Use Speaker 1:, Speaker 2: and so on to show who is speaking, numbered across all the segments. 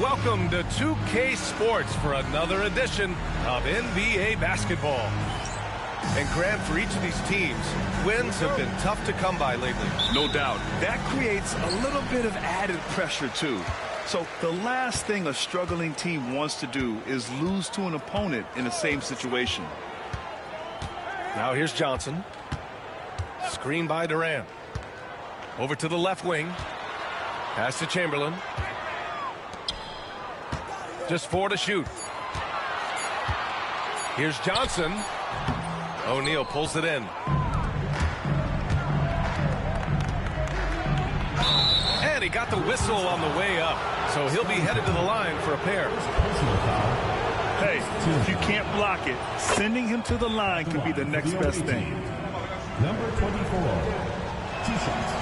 Speaker 1: welcome to 2K Sports for another edition of NBA basketball. And Grant, for each of these teams, wins have been tough to come by lately.
Speaker 2: No doubt. That creates a little bit of added pressure, too. So the last thing a struggling team wants to do is lose to an opponent in the same situation.
Speaker 1: Now here's Johnson. Screen by Durant. Over to the left wing. Pass to Chamberlain. Just 4 to shoot. Here's Johnson. O'Neal pulls it in. And he got the whistle on the way up. So he'll be headed to the line for a pair.
Speaker 2: Hey, if you can't block it, sending him to the line could be the next best thing.
Speaker 3: Number 24, 2 shots.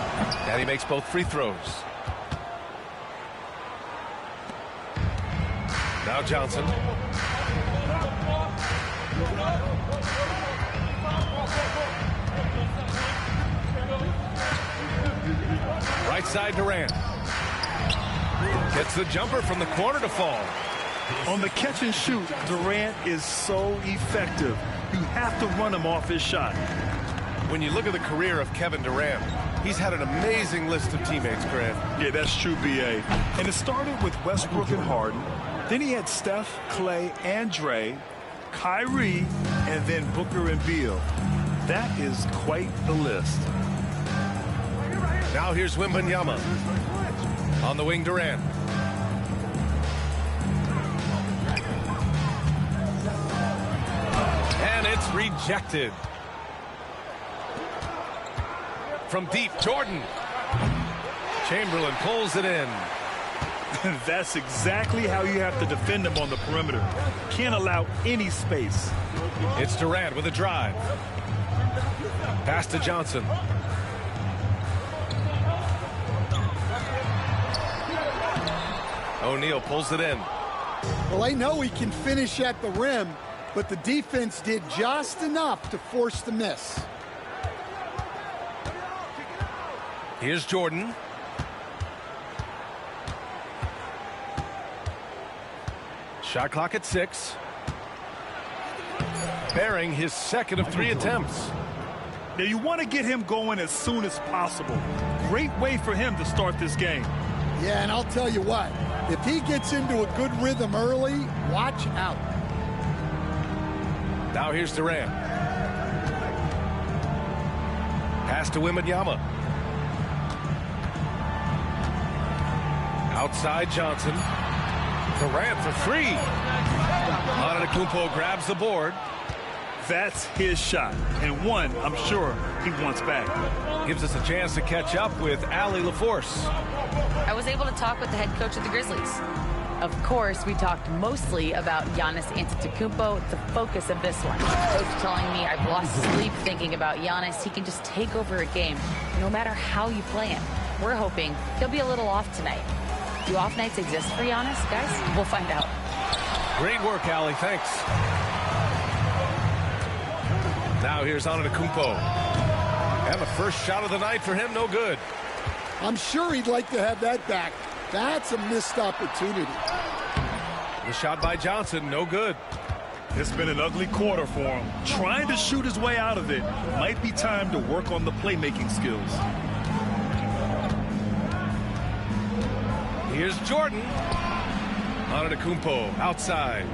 Speaker 1: And he makes both free throws. Now Johnson. Right side Durant. Gets the jumper from the corner to fall.
Speaker 2: On the catch and shoot, Durant is so effective. You have to run him off his shot.
Speaker 1: When you look at the career of Kevin Durant, he's had an amazing list of teammates, Grant.
Speaker 2: Yeah, that's true, B.A. And it started with Westbrook and Harden. Then he had Steph, Clay, and Dre, Kyrie, and then Booker and Beal. That is quite the list.
Speaker 1: Now here's Wembanyama. On the wing, Durant. And it's rejected. From deep, Jordan. Chamberlain pulls it in.
Speaker 2: That's exactly how you have to defend him on the perimeter. Can't allow any space.
Speaker 1: It's Durant with a drive. Pass to Johnson. O'Neal pulls it in.
Speaker 4: Well, I know he can finish at the rim, but the defense did just enough to force the miss.
Speaker 1: Here's Jordan. Shot clock at 6. Bearing his second of 3 attempts.
Speaker 2: Now you want to get him going as soon as possible. Great way for him to start this game.
Speaker 4: Yeah, and I'll tell you what, if he gets into a good rhythm early, watch out.
Speaker 1: Now here's Durant. Pass to Wembanyama. Outside Johnson. Durant for 3. Antetokounmpo grabs the board.
Speaker 2: That's his shot, and one I'm sure he wants back.
Speaker 1: Gives us a chance to catch up with Allie LaForce.
Speaker 5: I was able to talk with the head coach of the Grizzlies. Of course, we talked mostly about Giannis Antetokounmpo, the focus of this one. Coach telling me I've lost sleep thinking about Giannis. He can just take over a game, no matter how you play him. We're hoping he'll be a little off tonight. Do off nights exist for Giannis, guys? We'll find out.
Speaker 1: Great work, Allie. Thanks. Now here's Antetokounmpo. And the first shot of the night for him, no good.
Speaker 4: I'm sure he'd like to have that back. That's a missed opportunity.
Speaker 1: The shot by Johnson, no good.
Speaker 2: It's been an ugly quarter for him. Trying to shoot his way out of it. Might be time to work on the playmaking skills.
Speaker 1: Here's Jordan. Antetokounmpo outside.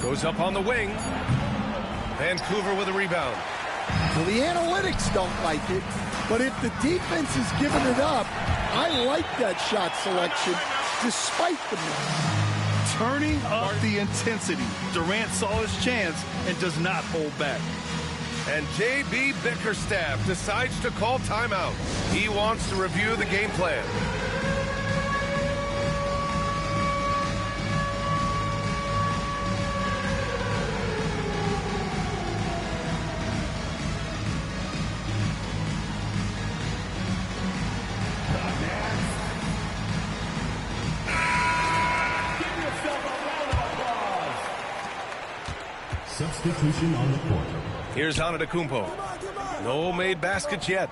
Speaker 1: Goes up on the wing. Vancouver with a rebound.
Speaker 4: Well, the analytics don't like it, but if the defense is giving it up, I like that shot selection despite the miss.
Speaker 2: Turning up the intensity. Durant saw his chance and does not hold back.
Speaker 1: And J.B. Bickerstaff decides to call timeout. He wants to review the game plan.
Speaker 3: Substitution on the court.
Speaker 1: Here's Antetokounmpo. No made baskets yet.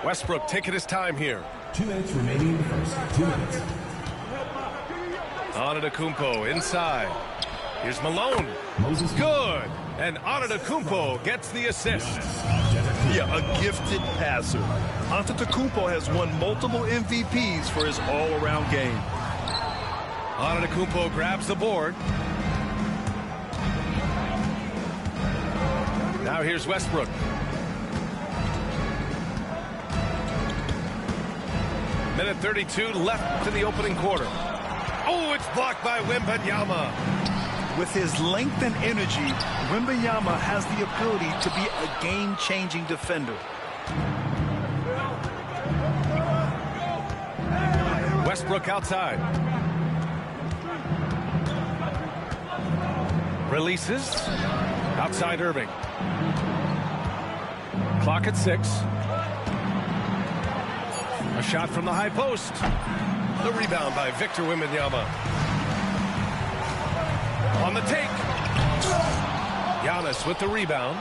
Speaker 1: Westbrook taking his time here.
Speaker 3: 2 minutes remaining in the first. 2 minutes.
Speaker 1: Antetokounmpo inside. Here's Malone.
Speaker 3: Moses.
Speaker 1: Good. And Antetokounmpo gets the assist.
Speaker 2: Yeah, a gifted passer. Antetokounmpo has won multiple MVPs for his all-around game.
Speaker 1: Antetokounmpo grabs the board. Now here's Westbrook. Minute 32 left in the opening quarter. Oh, it's blocked by Wembanyama.
Speaker 2: With his length and energy, Wembanyama has the ability to be a game-changing defender.
Speaker 1: Westbrook outside. Releases. Outside Irving. Clock at 6. A shot from the high post. The rebound by Victor Wembanyama. On the take. Giannis with the rebound.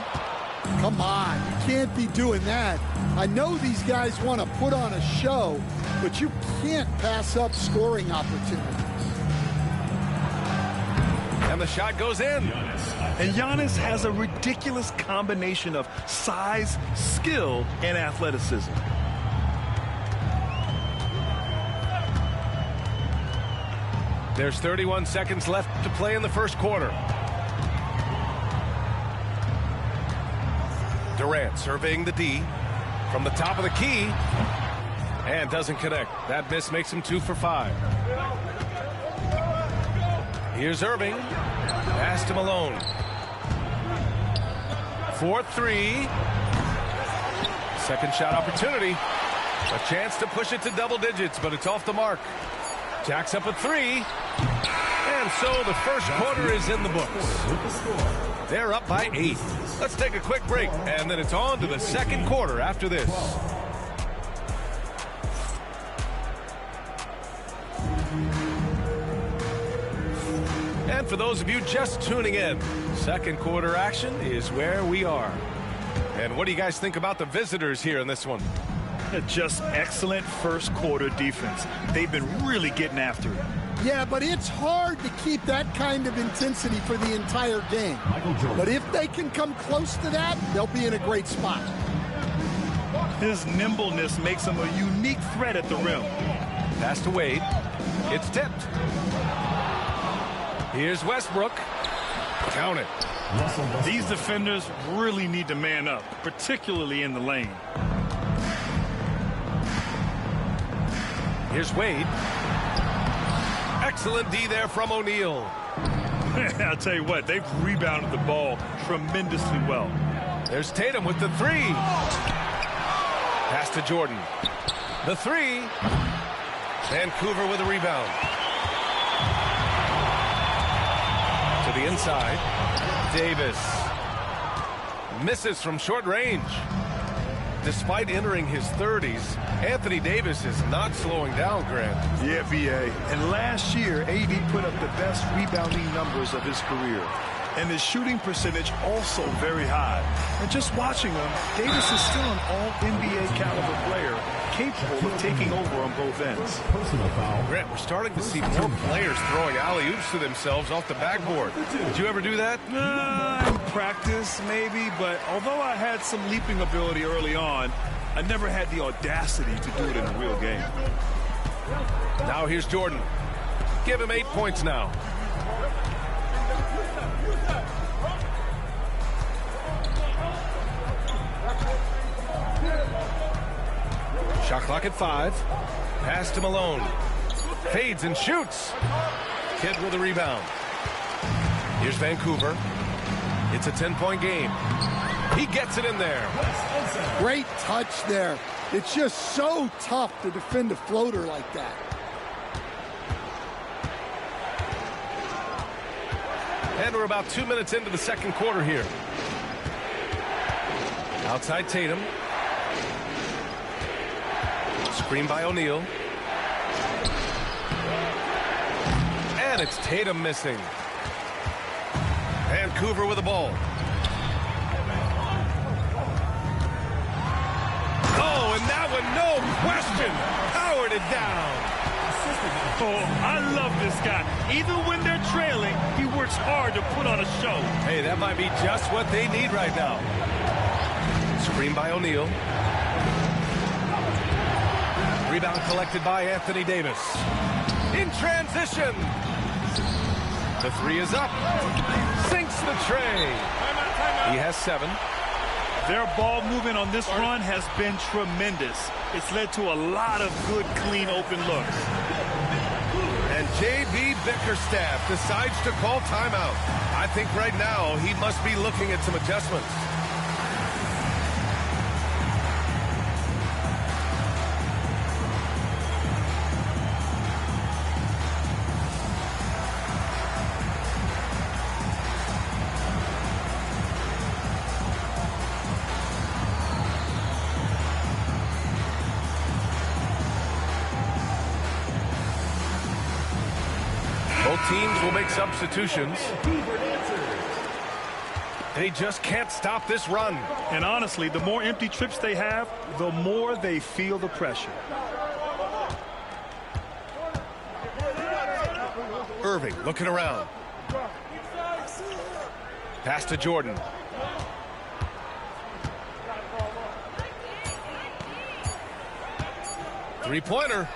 Speaker 4: Come on, you can't be doing that. I know these guys want to put on a show, but you can't pass up scoring opportunities.
Speaker 1: And the shot goes in.
Speaker 2: And Giannis has a ridiculous combination of size, skill, and athleticism.
Speaker 1: There's 31 seconds left to play in the first quarter. Durant surveying the D from the top of the key and doesn't connect. That miss makes him 2 for 5. Here's Irving. Pass to Malone. 4-3. Second shot opportunity. A chance to push it to double digits, but it's off the mark. Jacks up a 3. And so the first quarter is in the books. They're up by 8. Let's take a quick break, and then it's on to the second quarter after this. And for those of you just tuning in, second quarter action is where we are. And what do you guys think about the visitors here in this one?
Speaker 2: Just excellent first quarter defense. They've been really getting after it.
Speaker 4: Yeah, but it's hard to keep that kind of intensity for the entire game. But if they can come close to that, they'll be in a great spot.
Speaker 2: His nimbleness makes him a unique threat at the rim.
Speaker 1: Pass to Wade. It's tipped. Here's Westbrook. Count it.
Speaker 2: These defenders really need to man up, particularly in the lane.
Speaker 1: Here's Wade. Excellent D there from O'Neal.
Speaker 2: I'll tell you what, they've rebounded the ball tremendously well.
Speaker 1: There's Tatum with the 3. Pass to Jordan. The 3. Vancouver with a rebound. To the inside. Davis. Misses from short range. Despite entering his 30s, Anthony Davis is not slowing down, Grant.
Speaker 2: Yeah, VA. And last year, AD put up the best rebounding numbers of his career. And his shooting percentage also very high. And just watching him, Davis is still an all-NBA caliber player, capable of taking over on both ends.
Speaker 3: Personal foul.
Speaker 1: Grant, we're starting to see more players throwing alley-oops to themselves off the backboard. Did you ever do that?
Speaker 2: In practice, maybe, but although I had some leaping ability early on, I never had the audacity to do it in a real game.
Speaker 1: Now here's Jordan. Give him 8 points now. Shot clock at 5. Pass to Malone. Fades and shoots. Kidd with a rebound. Here's Vancouver. It's a 10-point game. He gets it in there.
Speaker 4: Great touch there. It's just so tough to defend a floater like that.
Speaker 1: And we're about 2 minutes into the second quarter here. Outside Tatum. Screen by O'Neal. And it's Tatum missing. Vancouver with the ball. Oh, and that one, no question, powered it down.
Speaker 2: Oh, I love this guy. Even when they're trailing, he works hard to put on a show.
Speaker 1: Hey, that might be just what they need right now. Screen by O'Neal. Rebound collected by Anthony Davis. In transition. The three is up. Sinks the tray. He has 7.
Speaker 2: Their ball movement on this run has been tremendous. It's led to a lot of good, clean, open looks.
Speaker 1: And J.B. Bickerstaff decides to call timeout. I think right now he must be looking at some adjustments. Both teams will make substitutions. They just can't stop this run.
Speaker 2: And honestly, the more empty trips they have, the more they feel the pressure.
Speaker 1: Irving looking around. Pass to Jordan. Three-pointer.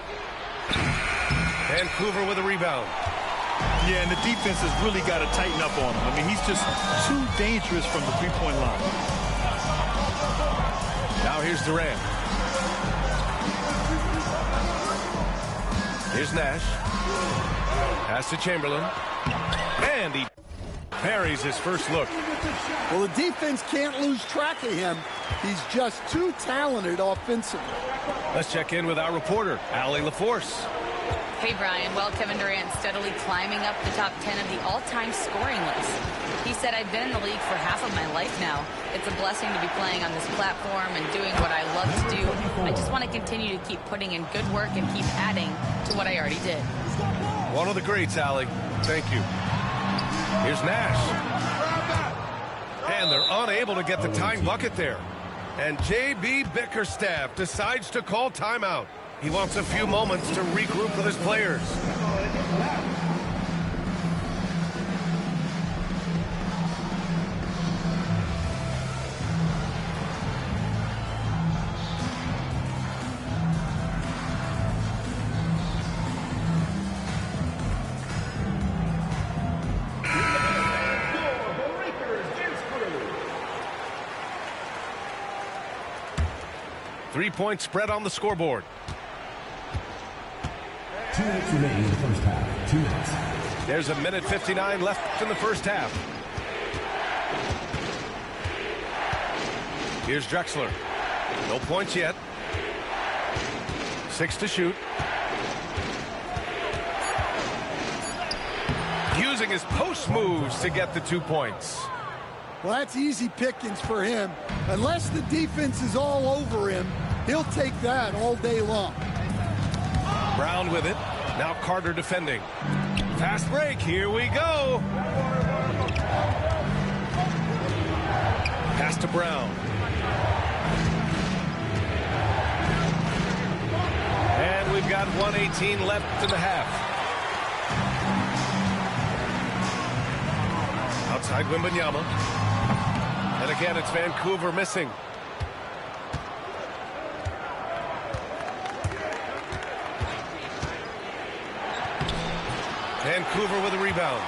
Speaker 1: Vancouver with a rebound.
Speaker 2: Yeah, and the defense has really got to tighten up on him. I mean, he's just too dangerous from the three-point line.
Speaker 1: Now here's Durant. Here's Nash. Pass to Chamberlain. And he parries his first look.
Speaker 4: Well, the defense can't lose track of him. He's just too talented offensively.
Speaker 1: Let's check in with our reporter, Allie LaForce.
Speaker 5: Hey, Brian. Well, Kevin Durant steadily climbing up the top 10 of the all-time scoring list. He said, I've been in the league for half of my life now. It's a blessing to be playing on this platform and doing what I love to do. I just want to continue to keep putting in good work and keep adding to what I already did.
Speaker 1: One of the greats, Allie. Thank you. Here's Nash. And they're unable to get the tying bucket there. And J.B. Bickerstaff decides to call timeout. He wants a few moments to regroup with his players. Three-point spread on the scoreboard.
Speaker 3: 2 minutes remaining in the first half. 2 minutes.
Speaker 1: There's 1:59 left in the first half. Here's Drexler. No points yet. 6 to shoot. Using his post moves to get the 2 points.
Speaker 4: Well, that's easy pickings for him. Unless the defense is all over him, he'll take that all day long.
Speaker 1: Brown with it. Now Carter defending. Fast break. Here we go. Pass to Brown. And we've got 1:18 left in the half. Outside Wembanyama. And again, it's Vancouver missing. Vancouver with a rebound.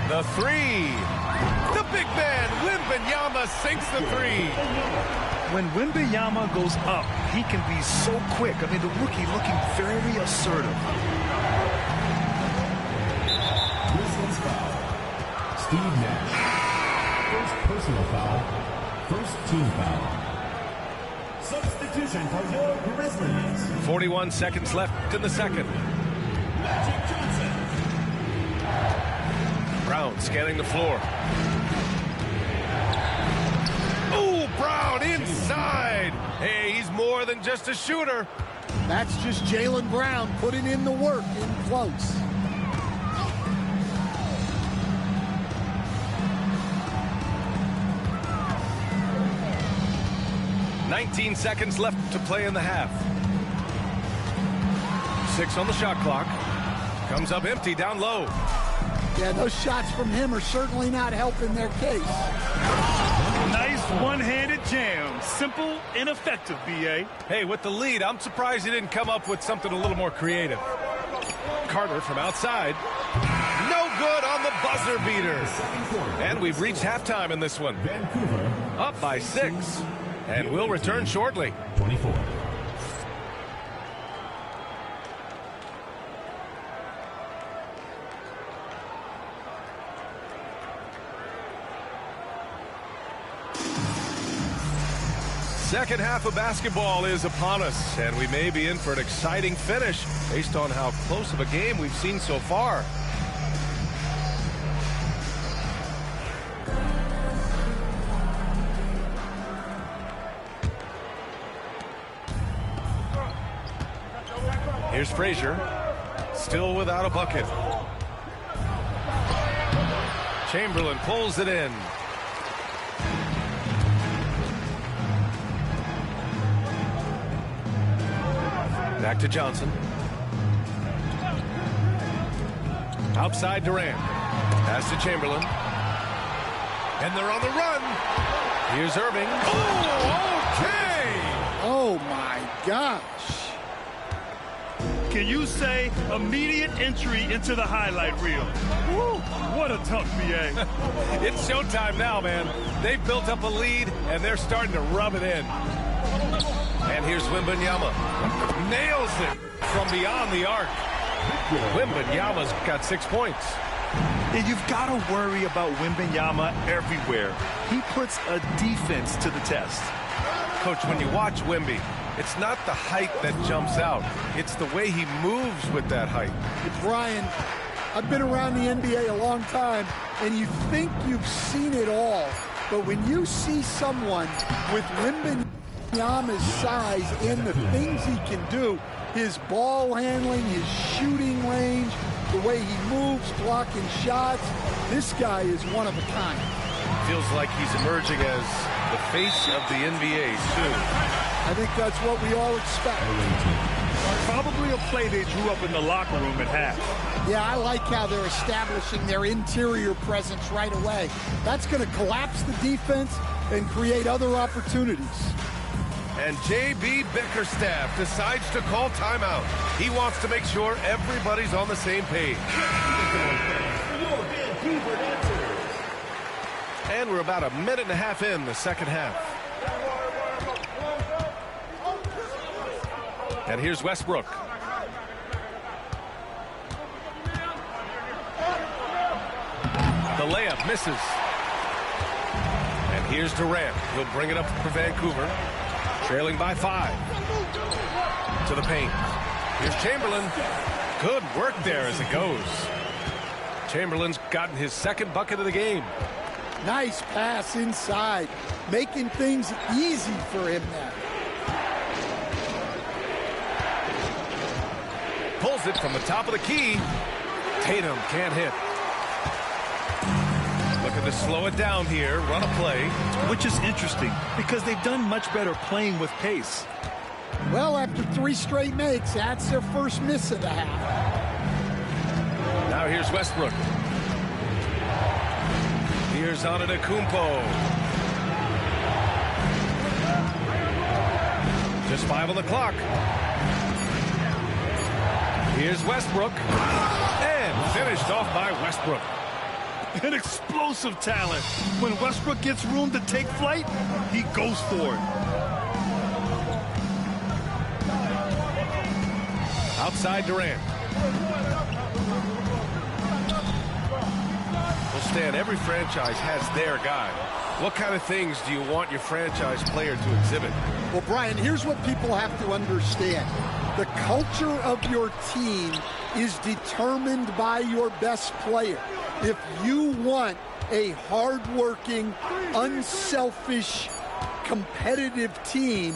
Speaker 1: The three. The big man, Wembanyama, sinks the three.
Speaker 2: When Wembanyama goes up, he can be so quick. I mean, the rookie looking very assertive.
Speaker 3: Grizzlies foul. Steve Nash. First personal foul. First team foul. Substitution for your Grizzlies.
Speaker 1: 41 seconds left in the second.
Speaker 3: Magic Johnson.
Speaker 1: Brown scanning the floor. Oh, Brown inside. Hey, he's more than just a shooter.
Speaker 4: That's just Jaylen Brown putting in the work in close.
Speaker 1: 19 seconds left to play in the half. 6 on the shot clock. Comes up empty down low.
Speaker 4: Yeah, those shots from him are certainly not helping their case.
Speaker 2: Nice one-handed jam. Simple and effective, B.A.
Speaker 1: Hey, with the lead, I'm surprised he didn't come up with something a little more creative. Carter from outside. No good on the buzzer beater. And we've reached halftime in this one.
Speaker 3: Vancouver
Speaker 1: Up by 6. And we'll return shortly.
Speaker 3: 24.
Speaker 1: Second half of basketball is upon us, and we may be in for an exciting finish based on how close of a game we've seen so far. Here's Frazier, still without a bucket. Chamberlain pulls it in. Back to Johnson. Outside Durant. Pass to Chamberlain. And they're on the run. Here's Irving. Oh, okay!
Speaker 4: Oh, my gosh.
Speaker 2: Can you say immediate entry into the highlight reel? Woo, what a tough B.A.
Speaker 1: It's showtime now, man. They've built up a lead, and they're starting to rub it in. And here's Wembanyama. Nails it from beyond the arc. Wembanyama's got 6 points.
Speaker 2: And you've got to worry about Wembanyama everywhere. He puts a defense to the test.
Speaker 1: Coach, when you watch Wemby, it's not the height that jumps out. It's the way he moves with that height.
Speaker 4: Brian, I've been around the NBA a long time, and you think you've seen it all. But when you see someone with Wembanyama's size and the things he can do, his ball handling, his shooting range, the way he moves, blocking shots, this guy is one of a kind.
Speaker 1: Feels like he's emerging as the face of the NBA, too.
Speaker 4: I think that's what we all expect.
Speaker 2: Probably a play they drew up in the locker room at half.
Speaker 4: Yeah, I like how they're establishing their interior presence right away. That's going to collapse the defense and create other opportunities.
Speaker 1: And J.B. Bickerstaff decides to call timeout. He wants to make sure everybody's on the same page. And we're about a minute and a half in the second half. And here's Westbrook. The layup misses. And here's Durant. He'll bring it up for Vancouver. Trailing by 5. To the paint. Here's Chamberlain. Good work there as it goes. Chamberlain's gotten his second bucket of the game.
Speaker 4: Nice pass inside, making things easy for him now.
Speaker 1: Pulls it from the top of the key. Tatum can't hit. Looking to slow it down here, run a play.
Speaker 2: Which is interesting because they've done much better playing with pace.
Speaker 4: Well, after 3 straight makes, that's their first miss of the half.
Speaker 1: Now here's Westbrook. Here's Antetokounmpo. Just 5 on the clock. Here's Westbrook. And finished off by Westbrook.
Speaker 2: An explosive talent. When Westbrook gets room to take flight, he goes for it.
Speaker 1: Outside Durant. Well, Stan, every franchise has their guy. What kind of things do you want your franchise player to exhibit?
Speaker 4: Well, Brian, here's what people have to understand. The culture of your team is determined by your best player. If you want a hardworking, unselfish, competitive team,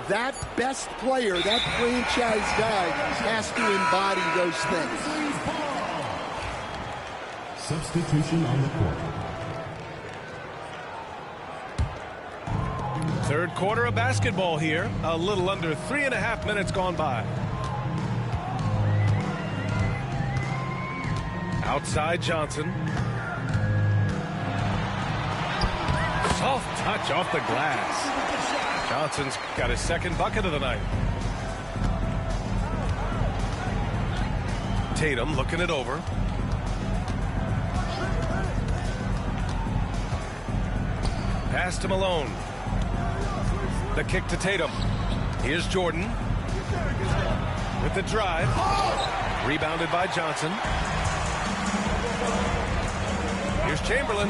Speaker 4: that best player, that franchise guy, has to embody those things.
Speaker 3: Substitution on the court.
Speaker 1: Third quarter of basketball here. A little under 3.5 minutes gone by. Outside Johnson. Soft touch off the glass. Johnson's got his second bucket of the night. Tatum looking it over. Pass to Malone. The kick to Tatum. Here's Jordan with the drive. Rebounded by Johnson. Here's Chamberlain.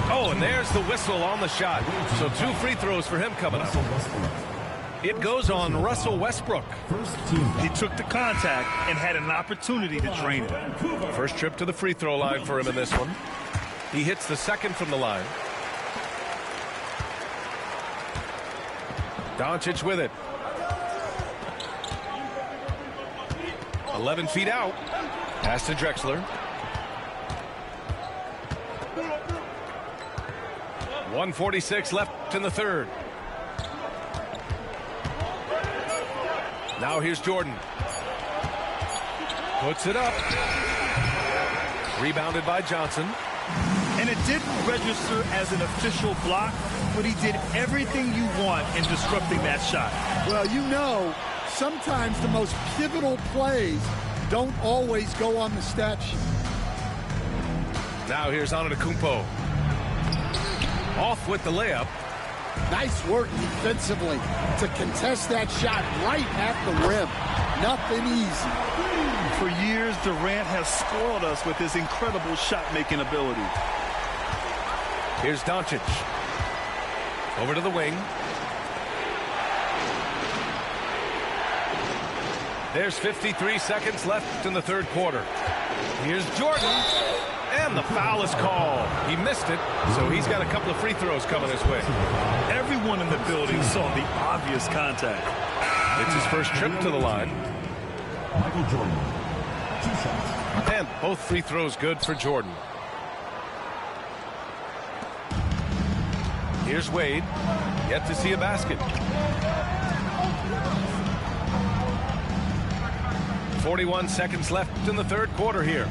Speaker 1: Oh, and there's the whistle on the shot. So 2 free throws for him coming up. It goes on Russell Westbrook.
Speaker 2: He took the contact and had an opportunity to drain it.
Speaker 1: First trip to the free throw line for him in this one. He hits the second from the line. Doncic with it. 11 feet out. Pass to Drexler. 1:46 left in the third. Now here's Jordan. Puts it up. Rebounded by Johnson.
Speaker 2: And it didn't register as an official block, but he did everything you want in disrupting that shot.
Speaker 4: Well, you know, sometimes the most pivotal plays don't always go on the stat sheet.
Speaker 1: Now here's Antetokounmpo. Off with the layup.
Speaker 4: Nice work defensively to contest that shot right at the rim. Nothing easy.
Speaker 2: For years, Durant has spoiled us with his incredible shot-making ability.
Speaker 1: Here's Doncic. Over to the wing. There's 53 seconds left in the third quarter. Here's Jordan. And the foul is called. He missed it, so he's got a couple of free throws coming his way.
Speaker 2: Everyone in the building saw the obvious contact.
Speaker 1: It's his first trip to the line.
Speaker 3: Michael Jordan, 2 shots.
Speaker 1: And both free throws good for Jordan. Here's Wade. Yet to see a basket. 41 seconds left in the third quarter here.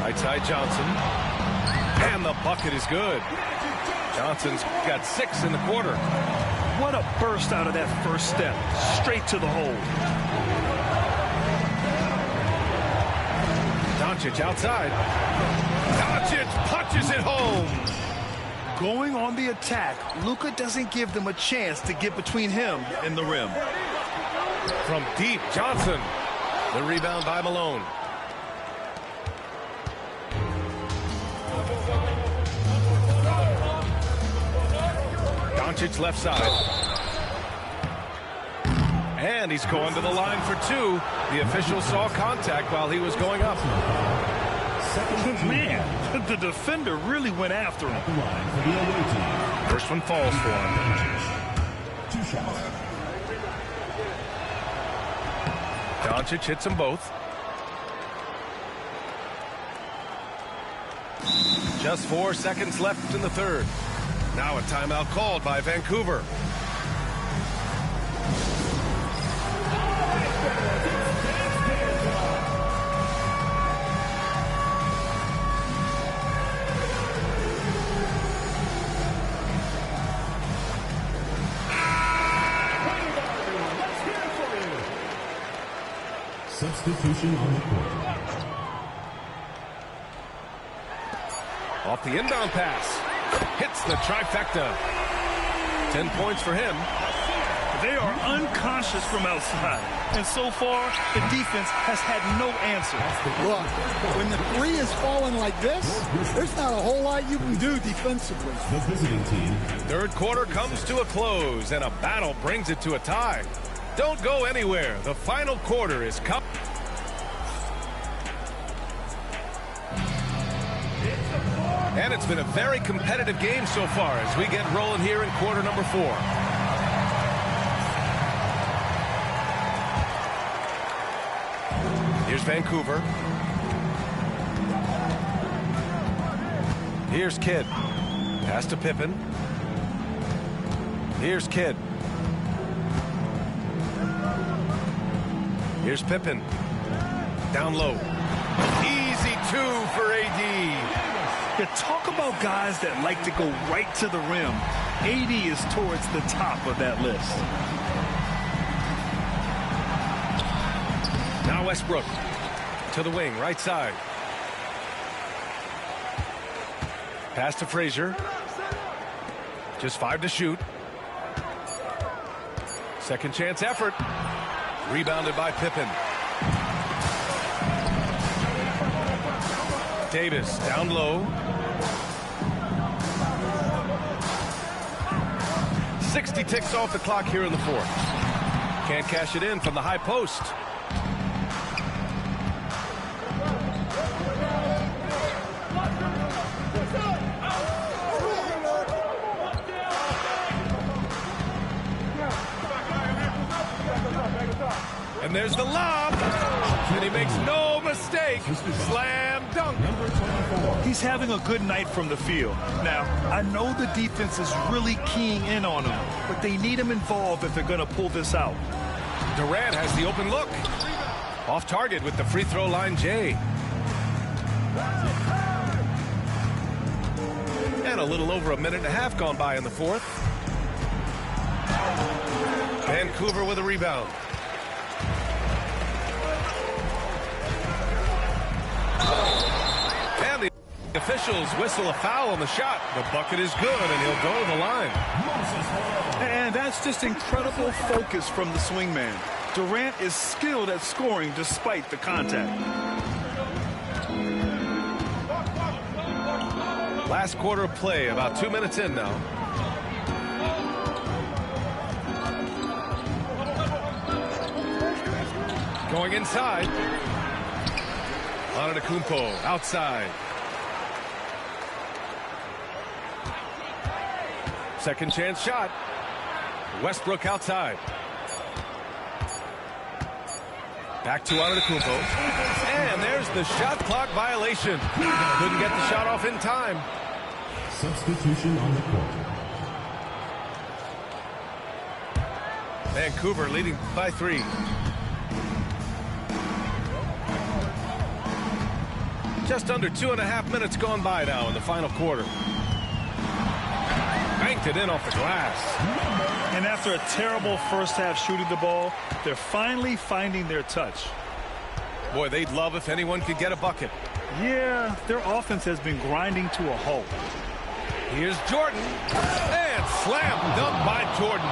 Speaker 1: Right side Johnson. And the bucket is good. Johnson's got 6 in the quarter.
Speaker 2: What a burst out of that first step. Straight to the hole.
Speaker 1: Doncic outside. Doncic punches it home.
Speaker 2: Going on the attack, Luka doesn't give them a chance to get between him and the rim.
Speaker 1: From deep, Johnson. The rebound by Malone. Doncic left side. And he's going to the line for 2. The official saw contact while he was going up.
Speaker 2: Man, the defender really went after him.
Speaker 1: First one falls for him.
Speaker 3: 2 shots.
Speaker 1: Doncic hits them both. Just 4 seconds left in the third. Now a timeout called by Vancouver.
Speaker 3: Substitution on the court.
Speaker 1: Off the inbound pass. Hits the trifecta. 10 points for him.
Speaker 2: They are unconscious from outside. And so far, the defense has had no answer.
Speaker 4: Look, when the 3 is falling like this, there's not a whole lot you can do defensively.
Speaker 3: The visiting team.
Speaker 1: Third quarter comes to a close, and a battle brings it to a tie. Don't go anywhere. The final quarter is coming. And it's been a very competitive game so far as we get rolling here in quarter number 4. Here's Vancouver. Here's Kidd. Pass to Pippen. Here's Kidd. Here's Pippen. Down low. Easy 2 for AD.
Speaker 2: You talk about guys that like to go right to the rim. AD is towards the top of that list.
Speaker 1: Now Westbrook to the wing, right side. Pass to Frazier. Just 5 to shoot. Second chance effort. Rebounded by Pippen. Davis down low. 60 ticks off the clock here in the fourth. Can't cash it in from the high post. And there's the lob. And he makes no mistake. Slam dunk.
Speaker 2: He's having a good night from the field. Now, I know the defense is really keying in on him, but they need him involved if they're going to pull this out.
Speaker 1: Durant has the open look. Off target with the free throw line, Jay. And a little over a minute and a half gone by in the fourth. Vancouver with a rebound. And the officials whistle a foul on the shot. The bucket is good, and he'll go to the line.
Speaker 2: And that's just incredible focus from the swingman. Durant is skilled at scoring despite the contact.
Speaker 1: Last quarter of play, about 2 minutes in now. Going inside. Antetokounmpo outside. Second chance shot. Westbrook outside. Back to Antetokounmpo. And there's the shot clock violation. Couldn't get the shot off in time.
Speaker 3: Substitution on the court.
Speaker 1: Vancouver leading by 3. Just under 2.5 minutes gone by now in the final quarter. Banked it in off the glass.
Speaker 2: And after a terrible first half shooting the ball, they're finally finding their touch.
Speaker 1: Boy, they'd love if anyone could get a bucket.
Speaker 2: Yeah, their offense has been grinding to a halt.
Speaker 1: Here's Jordan. And slam dunk by Jordan.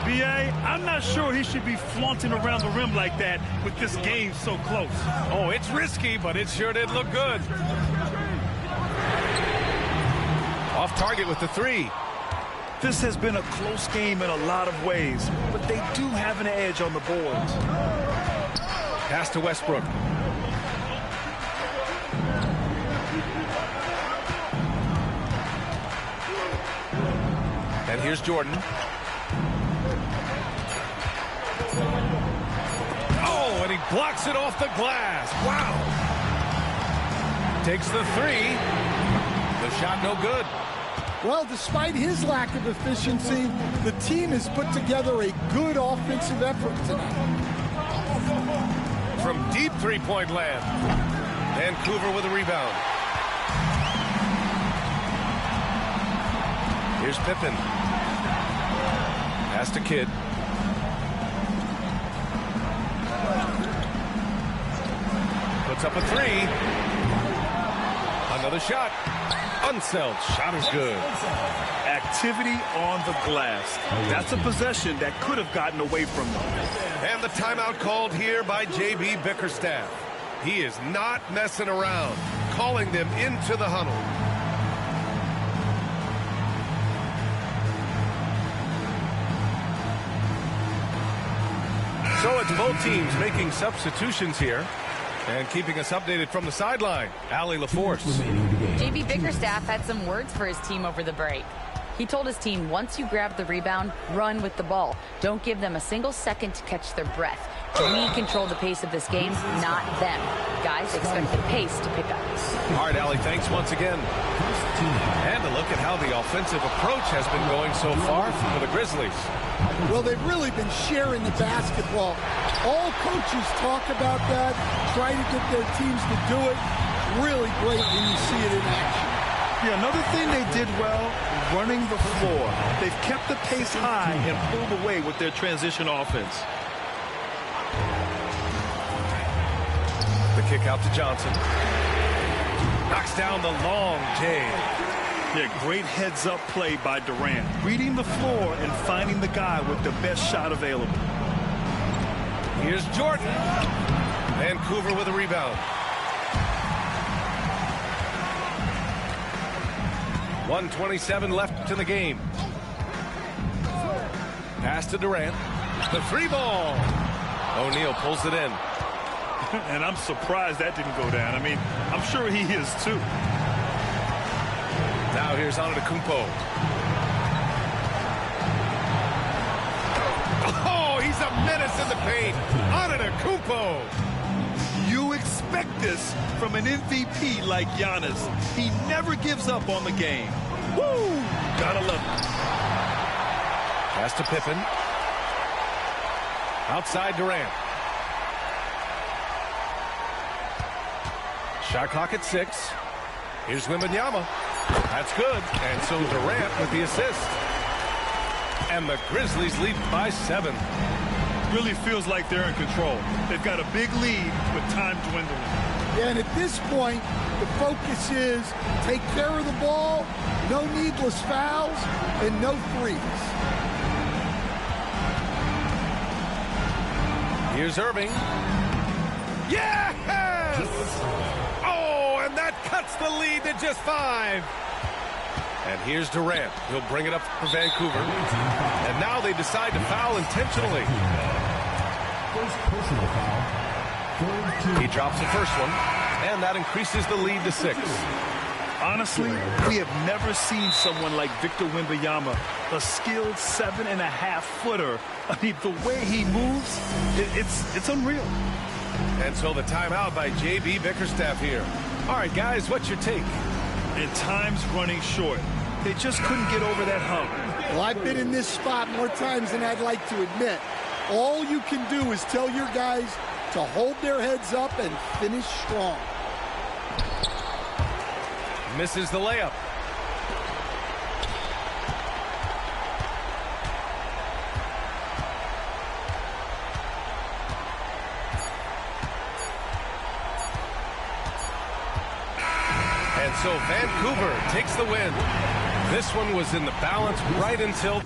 Speaker 2: B.A., I'm not sure he should be flaunting around the rim like that with this game so close.
Speaker 1: Oh, it's risky, but it sure did look good. Off target with the 3.
Speaker 2: This has been a close game in a lot of ways, but they do have an edge on the boards.
Speaker 1: Pass to Westbrook. And here's Jordan. Oh, and he blocks it off the glass. Wow. Takes the 3. The shot no good.
Speaker 4: Well, despite his lack of efficiency, the team has put together a good offensive effort tonight.
Speaker 1: From deep three-point land. Vancouver with a rebound. Here's Pippen. Pass to Kidd. Puts up a 3. Another shot. Unseld. Shot is good.
Speaker 2: Activity on the glass. That's a possession that could have gotten away from them.
Speaker 1: And the timeout called here by J.B. Bickerstaff. He is not messing around, calling them into the huddle. So it's both teams making substitutions here. And keeping us updated from the sideline, Allie LaForce.
Speaker 5: J.B. Bickerstaff had some words for his team over the break. He told his team, once you grab the rebound, run with the ball. Don't give them a single second to catch their breath. We control the pace of this game, not them. Guys, expect the pace to pick up.
Speaker 1: All right, Allie, thanks once again. And a look at how the offensive approach has been going so far for the Grizzlies.
Speaker 4: Well, they've really been sharing the basketball. All coaches talk about that, try to get their teams to do it. Really great when you see it in action.
Speaker 2: Yeah, another thing they did well, running the floor. They've kept the pace high and pulled away with their transition offense.
Speaker 1: The kick out to Johnson. Knocks down the long J.
Speaker 2: Yeah, great heads-up play by Durant. Reading the floor and finding the guy with the best shot available.
Speaker 1: Here's Jordan. Vancouver with a rebound. 1:27 left to the game. Pass to Durant. The free ball. O'Neal pulls it in.
Speaker 2: And I'm surprised that didn't go down. I mean, I'm sure he is too.
Speaker 1: Now here's Antetokounmpo. Oh, he's a menace in the paint. Antetokounmpo.
Speaker 2: You expect this from an MVP like Giannis. He never gives up on the game. Woo! Gotta love it.
Speaker 1: Pass to Pippen. Outside Durant. Shot clock at 6. Here's Wembanyama. That's good. And so Durant with the assist. And the Grizzlies lead by 7.
Speaker 2: Really feels like they're in control. They've got a big lead with time dwindling.
Speaker 4: Yeah, and at this point, the focus is take care of the ball, no needless fouls, and no threes.
Speaker 1: Here's Irving. Yes! Oh, and that cuts the lead to just 5. And here's Durant. He'll bring it up for Vancouver. And now they decide to foul intentionally.
Speaker 3: First personal foul.
Speaker 1: He drops the first one, and that increases the lead to 6.
Speaker 2: Honestly, we have never seen someone like Victor Wembanyama, a skilled 7.5-footer. I mean, the way he moves, it's unreal.
Speaker 1: And so the timeout by J.B. Bickerstaff here. All right, guys, what's your take?
Speaker 2: And time's running short. They just couldn't get over that hump.
Speaker 4: Well, I've been in this spot more times than I'd like to admit. All you can do is tell your guys to hold their heads up and finish strong.
Speaker 1: Misses the layup. And so Vancouver takes the win. This one was in the balance right until...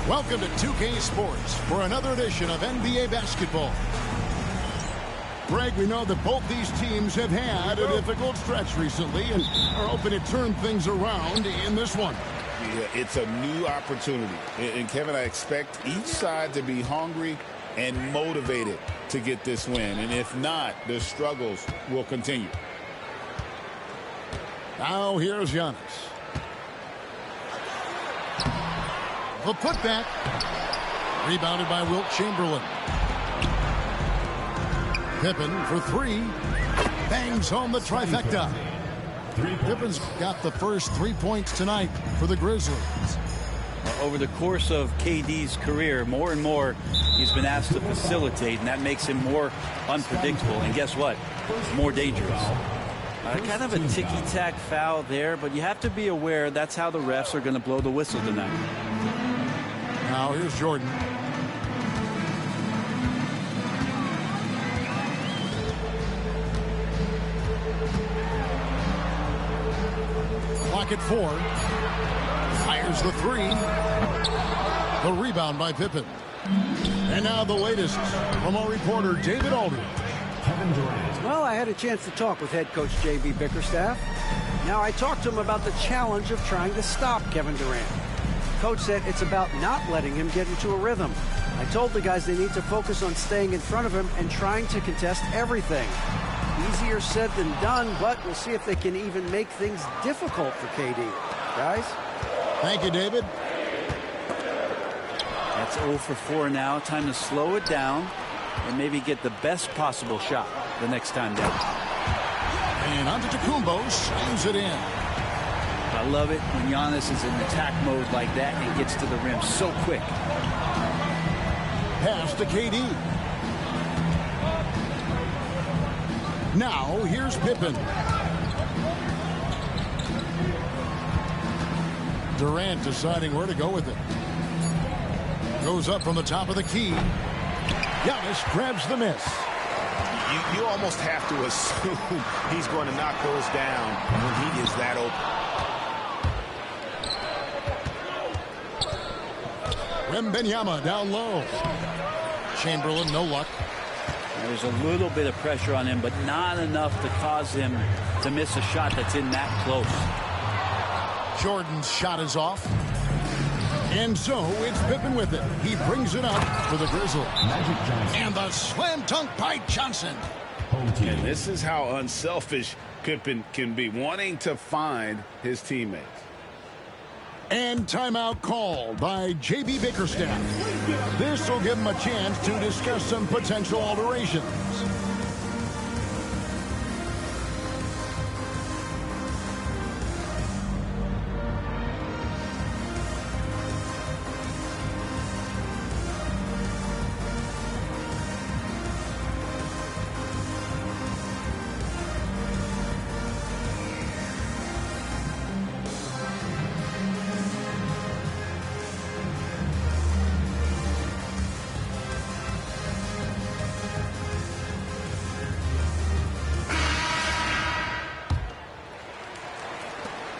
Speaker 6: Welcome to 2K Sports for another edition of NBA basketball. Greg, we know that both these teams have had a difficult stretch recently and are hoping to turn things around in this one.
Speaker 7: Yeah, it's a new opportunity. And Kevin, I expect each side to be hungry and motivated to get this win. And if not, the struggles will continue.
Speaker 6: Now here's Giannis. The putback. Rebounded by Wilt Chamberlain. Pippen for three. Bangs home the trifecta. Pippen's got the first 3 points tonight for the Grizzlies.
Speaker 8: Over the course of KD's career, more and more he's been asked to facilitate, and that makes him more unpredictable. And guess what? More dangerous. Kind of a ticky-tack foul there, but you have to be aware that's how the refs are going to blow the whistle tonight.
Speaker 6: Now here's Jordan. Clock at 4. Fires the three. The rebound by Pippen. And now the latest from our reporter David Aldridge.
Speaker 3: Kevin Durant.
Speaker 9: Well, I had a chance to talk with head coach J.B. Bickerstaff. Now, I talked to him about the challenge of trying to stop Kevin Durant. Coach said it's about not letting him get into a rhythm. I told the guys they need to focus on staying in front of him and trying to contest everything. Easier said than done, but we'll see if they can even make things difficult for KD. Guys?
Speaker 6: Thank you, David.
Speaker 8: That's 0 for 4 now. Time to slow it down and maybe get the best possible shot the next time down.
Speaker 6: And Antetokounmpo slams it in.
Speaker 8: I love it when Giannis is in attack mode like that and gets to the rim so quick.
Speaker 6: Pass to KD. Now here's Pippen. Durant deciding where to go with it. Goes up from the top of the key. Giannis grabs the miss.
Speaker 7: You almost have to assume he's going to knock those down when he is that open.
Speaker 6: Wembanyama down low. Chamberlain, no luck.
Speaker 8: There's a little bit of pressure on him, but not enough to cause him to miss a shot that's in that close.
Speaker 6: Jordan's shot is off. And so it's Pippen with it. He brings it up for the Grizzlies. And the slam dunk by Johnson.
Speaker 7: And this is how unselfish Pippen can be, wanting to find his teammates.
Speaker 6: And timeout called by J.B. Bickerstaff. This will give him a chance to discuss some potential alterations.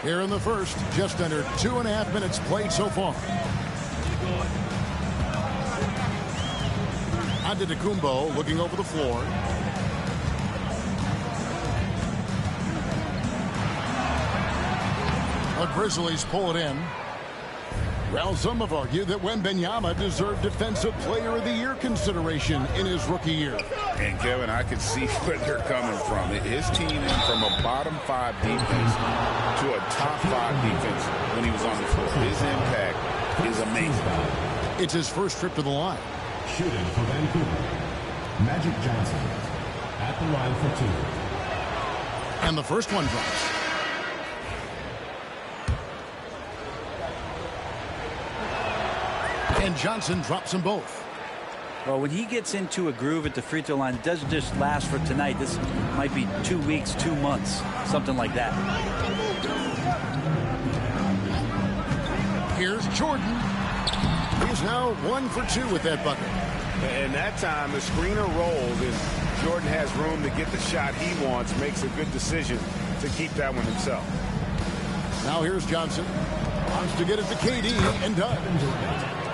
Speaker 6: Here in the first, just under 2.5 minutes played so far. Antetokounmpo looking over the floor. The Grizzlies pull it in. Well, some have argued that Wembanyama deserved Defensive Player of the Year consideration in his rookie year.
Speaker 7: And, Kevin, I could see where they're coming from. His team went from a bottom-5 defense to a top-5 defense when he was on the floor. His impact is amazing.
Speaker 6: It's his first trip to the line.
Speaker 3: Shooting for Vancouver, Magic Johnson at the line for 2.
Speaker 6: And the first one drops. And Johnson drops them both.
Speaker 8: Well, when he gets into a groove at the free throw line, it doesn't just last for tonight. This might be 2 weeks, 2 months, something like that.
Speaker 6: Here's Jordan. He's now 1 for 2 with that bucket.
Speaker 7: And that time, the screener rolls, and Jordan has room to get the shot he wants, makes a good decision to keep that one himself.
Speaker 6: Now here's Johnson. Wants to get it to KD, and does.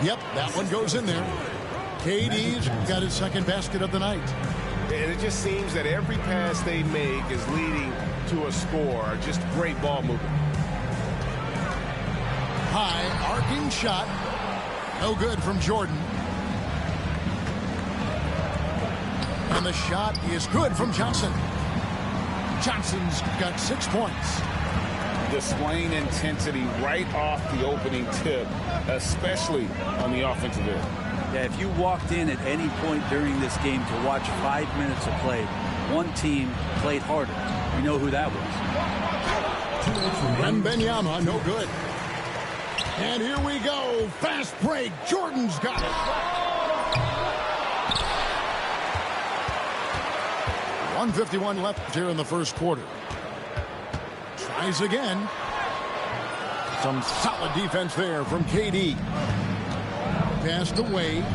Speaker 6: Yep, that one goes in there. KD's got his second basket of the night.
Speaker 7: And it just seems that every pass they make is leading to a score. Just great ball movement.
Speaker 6: High arcing shot. No good from Jordan. And the shot is good from Johnson. Johnson's got 6 points.
Speaker 7: Displaying intensity right off the opening tip, especially on the offensive end.
Speaker 8: Yeah, if you walked in at any point during this game to watch 5 minutes of play, one team played harder. You know who that was.
Speaker 6: And Benyama, no good. And here we go. Fast break. Jordan's got it. 1:51 left here in the first quarter. Tries again. Some solid defense there from KD. Pass to Wade.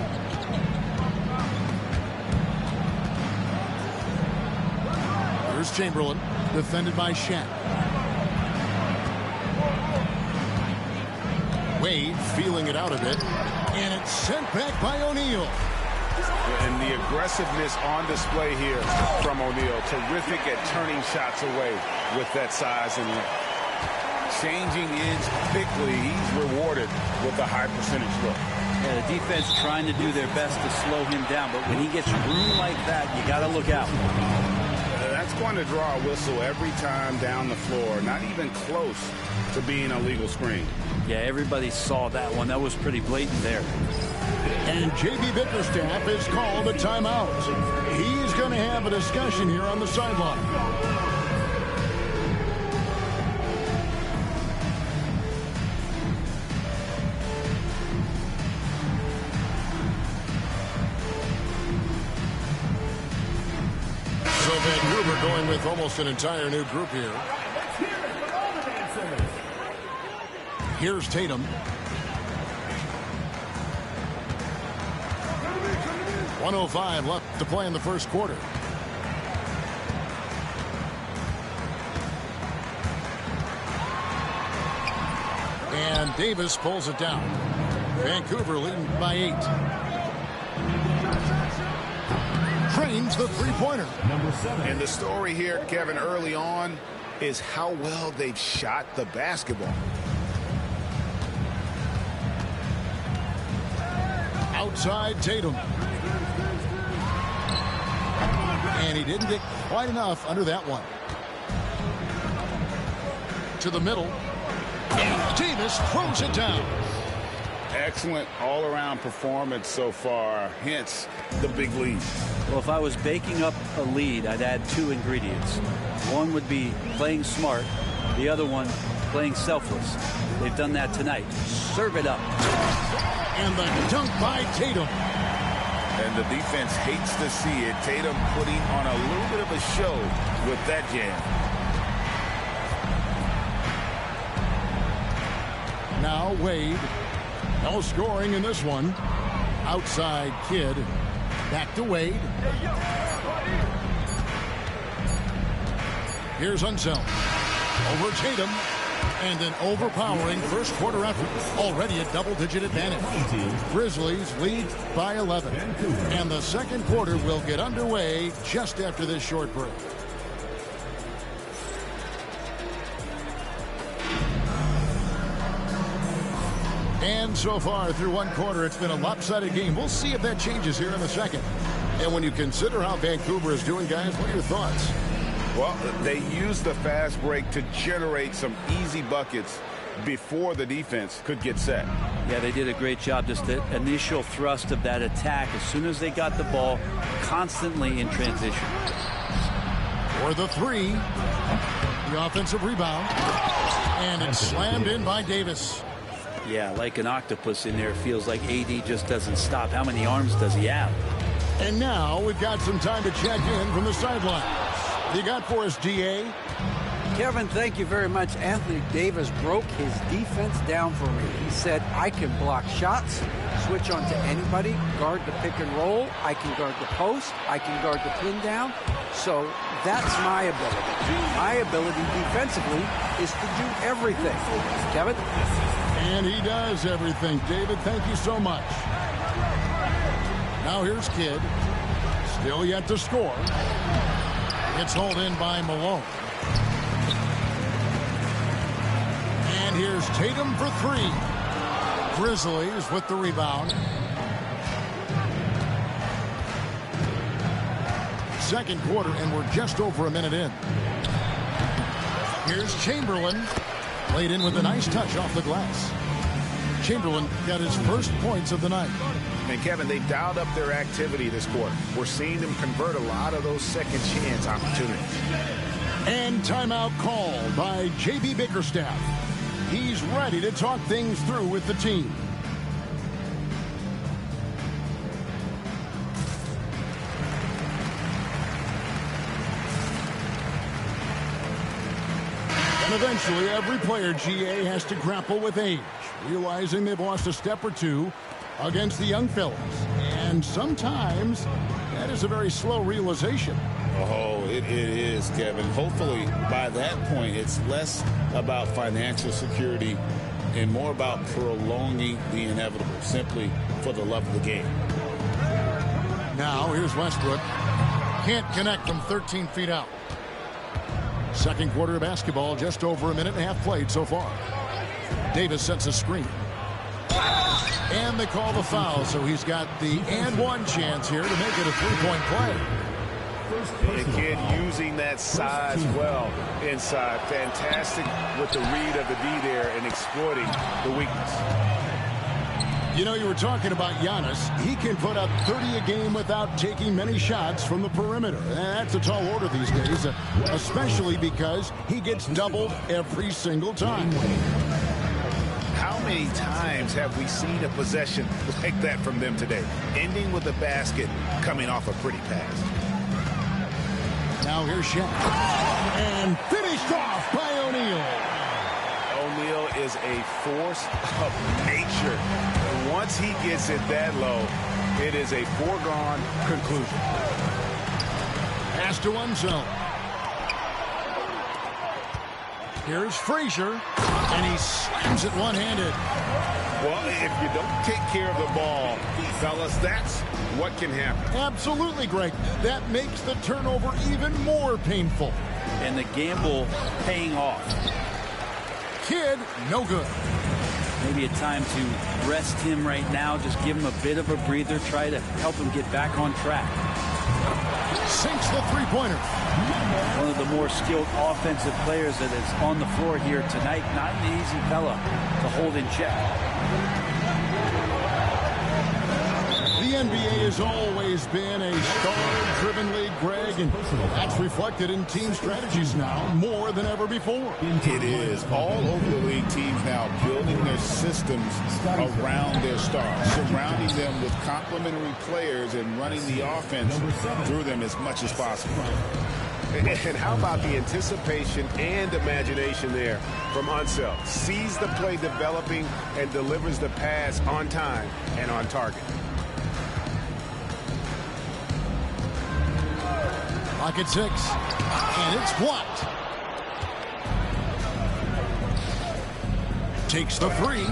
Speaker 6: Here's Chamberlain. Defended by Shaq. Wade feeling it out a bit. And it's sent back by O'Neal.
Speaker 7: And the aggressiveness on display here from O'Neal. Terrific at turning shots away with that size and length. Changing ends quickly. He's rewarded with a high percentage look.
Speaker 8: Yeah, the defense trying to do their best to slow him down, but when he gets room like that, you got to look out.
Speaker 7: That's going to draw a whistle every time down the floor. Not even close to being a legal screen.
Speaker 8: Yeah, everybody saw that one. That was pretty blatant there.
Speaker 6: And J.B. Bickerstaff is called a timeout. He's going to have a discussion here on the sideline. So Vancouver going with almost an entire new group here. Here's Tatum. 1:05 left to play in the first quarter. And Davis pulls it down. Vancouver leading by 8. Trains the three-pointer.
Speaker 7: And the story here, Kevin, early on is how well they've shot the basketball.
Speaker 6: Outside Tatum. And he didn't get quite enough under that one. To the middle. And Davis throws it down.
Speaker 7: Excellent all-around performance so far, hence the big lead.
Speaker 8: Well, if I was baking up a lead, I'd add 2 ingredients. One would be playing smart. The other one, playing selfless. They've done that tonight. Serve it up.
Speaker 6: And the dunk by Tatum.
Speaker 7: And the defense hates to see it. Tatum putting on a little bit of a show with that jam.
Speaker 6: Now Wade. No scoring in this one. Outside Kidd. Back to Wade. Here's Unseld. Over Tatum. And an overpowering first quarter effort. Already a double-digit advantage. Grizzlies lead by 11. And the second quarter will get underway just after this short break. And so far through one quarter, it's been a lopsided game. We'll see if that changes here in the second. And when you consider how Vancouver is doing, guys, what are your thoughts?
Speaker 7: Well, they used the fast break to generate some easy buckets before the defense could get set.
Speaker 8: Yeah, they did a great job. Just the initial thrust of that attack, as soon as they got the ball, constantly in transition.
Speaker 6: For the three, the offensive rebound, and it's slammed in by Davis.
Speaker 8: Yeah, like an octopus in there. Feels like AD just doesn't stop. How many arms does he have?
Speaker 6: And now we've got some time to check in from the sideline. You got for us, DA?
Speaker 9: Kevin, thank you very much. Anthony Davis broke his defense down for me. He said, I can block shots, switch on to anybody, guard the pick and roll, I can guard the post, I can guard the pin down. So that's my ability. My ability defensively is to do everything. Kevin?
Speaker 6: And he does everything. David, thank you so much. Now here's Kidd. Still yet to score. It's hauled in by Malone. And here's Tatum for three. Grizzlies with the rebound. Second quarter, and we're just over a minute in. Here's Chamberlain. Laid in with a nice touch off the glass. Chamberlain got his first points of the night.
Speaker 7: And Kevin, they've dialed up their activity this quarter. We're seeing them convert a lot of those second chance opportunities.
Speaker 6: And timeout called by JB Bickerstaff. He's ready to talk things through with the team. And eventually, every player, GA, has to grapple with age, realizing they've lost a step or two against the young fellas. And sometimes that is a very slow realization.
Speaker 7: Oh, it is, Kevin. Hopefully, by that point, it's less about financial security and more about prolonging the inevitable, simply for the love of the game.
Speaker 6: Now, here's Westbrook. Can't connect from 13 feet out. Second quarter of basketball, just over a minute and a half played so far. Davis sets a screen. And they call the foul, so he's got the and one chance here to make it a three-point play.
Speaker 7: The kid using that size well inside. Fantastic with the read of the D there and exploiting the weakness.
Speaker 6: You know, you were talking about Giannis. He can put up 30 a game without taking many shots from the perimeter. That's a tall order these days, especially because he gets doubled every single time.
Speaker 7: How many times have we seen a possession like that from them today? Ending with a basket coming off a pretty pass.
Speaker 6: Now here's Shaq. And finished off by O'Neal.
Speaker 7: O'Neal is a force of nature. And once he gets it that low, it is a foregone conclusion.
Speaker 6: Pass to one zone. Here's Frazier, and he slams it one-handed.
Speaker 7: Well, if you don't take care of the ball, fellas, that's what can happen.
Speaker 6: Absolutely, Greg. That makes the turnover even more painful.
Speaker 8: And the gamble paying off.
Speaker 6: Kidd, no good.
Speaker 8: Maybe a time to rest him right now. Just give him a bit of a breather. Try to help him get back on track.
Speaker 6: Sinks the three-pointer.
Speaker 8: One of the more skilled offensive players that is on the floor here tonight. Not an easy fella to hold in check.
Speaker 6: The NBA has always been a star-driven league, Greg, and that's reflected in team strategies now more than ever before.
Speaker 7: It is. All over the league, teams now building their systems around their stars, surrounding them with complementary players and running the offense through them as much as possible. And how about the anticipation and imagination there from Unseld? Sees the play developing and delivers the pass on time and on target.
Speaker 6: Clock at 6, and it's blocked. Takes the three.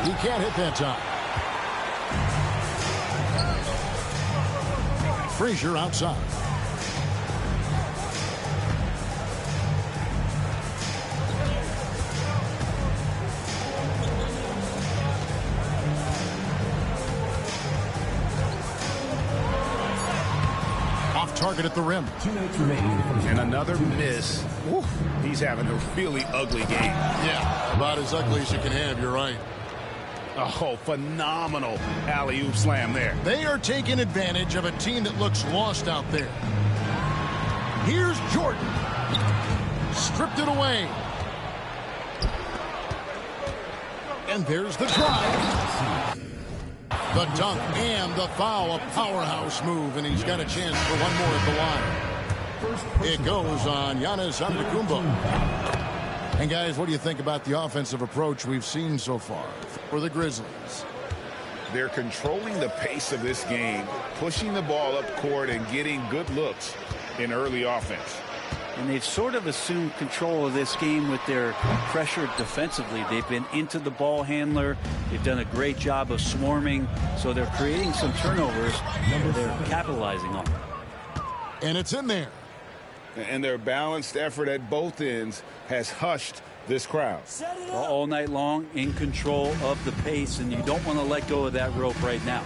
Speaker 6: He can't hit that time. Frazier outside. target at the rim.
Speaker 3: 2 minutes remaining in the first.
Speaker 7: And another miss. Woo. He's having a really ugly game.
Speaker 6: Yeah, about as ugly as you can have, you're right.
Speaker 7: Oh, phenomenal alley-oop slam there.
Speaker 6: They are taking advantage of a team that looks lost out there. Here's Jordan. Stripped it away. And there's the drive. The dunk and the foul. A powerhouse move, and he's got a chance for one more at the line. It goes on Giannis Antetokounmpo. And guys, what do you think about the offensive approach we've seen so far for the Grizzlies?
Speaker 7: They're controlling the pace of this game, pushing the ball up court and getting good looks in early offense.
Speaker 8: And they've sort of assumed control of this game with their pressure defensively. They've been into the ball handler. They've done a great job of swarming. So they're creating some turnovers that they're capitalizing on.
Speaker 6: And it's in there.
Speaker 7: And their balanced effort at both ends has hushed this crowd.
Speaker 8: All night long, in control of the pace, and you don't want to let go of that rope right now.